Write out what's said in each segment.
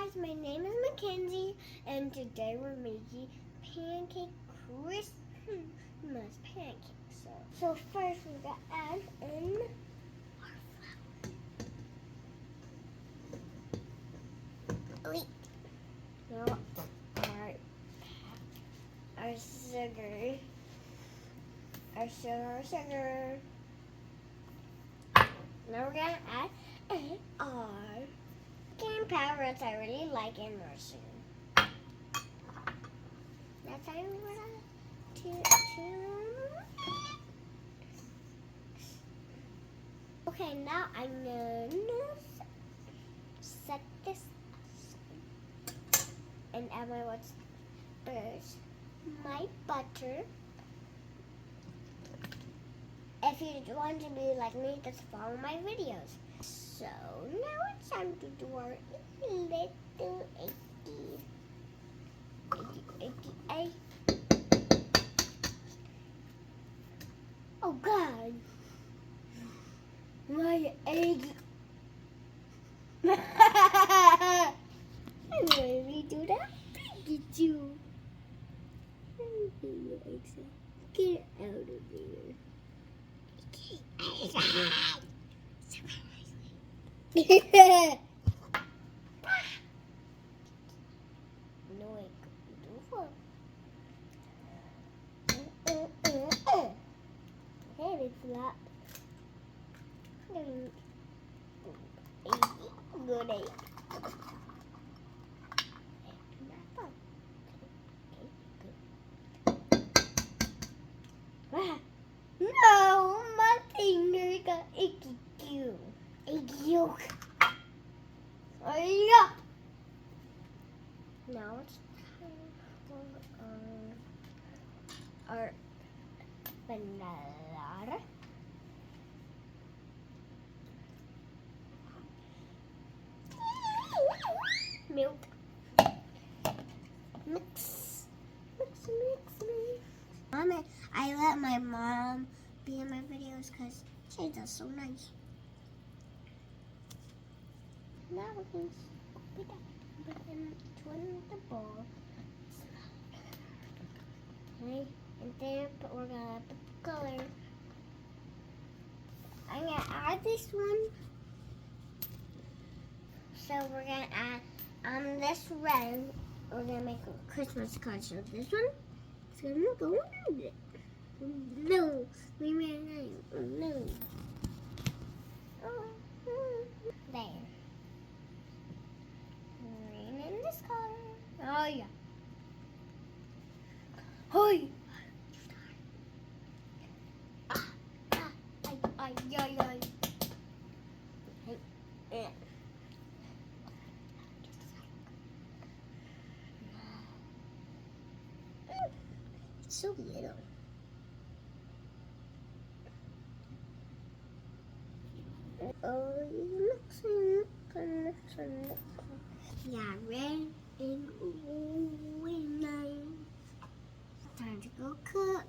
guys, my name is Makenzie, and today we're making Christmas pancakes. So first we're gonna add in our flour. Now our sugar. Now we're gonna add our baking powder, which I really like in nursing. That's how we're gonna Okay, now I'm gonna set this and add my what's first, my butter. If you want to be like me, just follow my videos. So now it's time to do our little egg. Oh God, my egg. I'm gonna redo that. Pikachu. Get out of here. No, I couldn't do for. Okay, big flap. Good egg. No, my finger got icky. Egg yolk. Oh yeah. Now it's time for our vanilla. Milk. Mix. Mama, I let my mom be in my videos because she does so nice. Now we can scoop it up, put it into the bowl. Okay, and then we're gonna put the color. I'm gonna add this one. So we're gonna add this red. We're gonna make a Christmas card. So this one is gonna go around it. No, we made it. No. There. Green in this color. Oh yeah. Hoi. Ay. It's so little. Oh, yeah, red and nice. Time to go cook.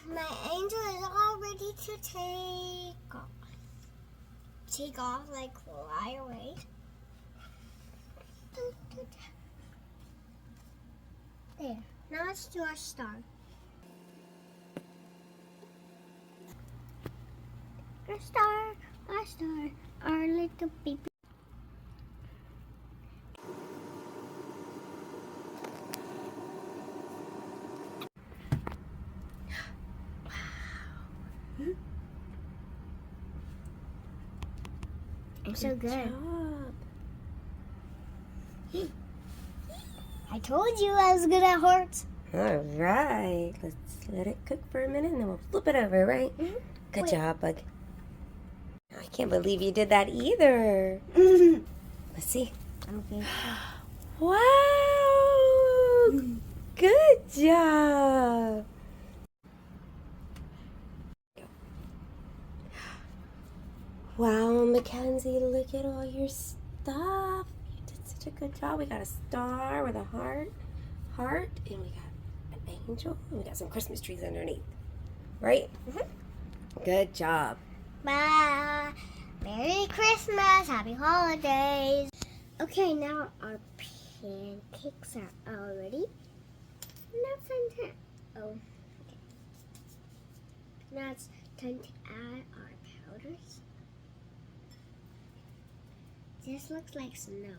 My angel is all ready to take off. Take off, like fly away. There. Now let's do our star. Our star, our little baby. It's so good. I told you I was good at hearts. All right. Let's let it cook for a minute and then we'll flip it over, right? Mm-hmm. Good job, Bug. I can't believe you did that either. Let's see. Okay. Wow. Good job. Wow, Mackenzie, look at all your stuff. You did such a good job. We got a star with a heart, and we got an angel, and we got some Christmas trees underneath. Right? Good job. Bye. Merry Christmas. Happy holidays. Okay, now our pancakes are all ready. Now it's time to, okay. Now it's time to add our powders. This looks like snow.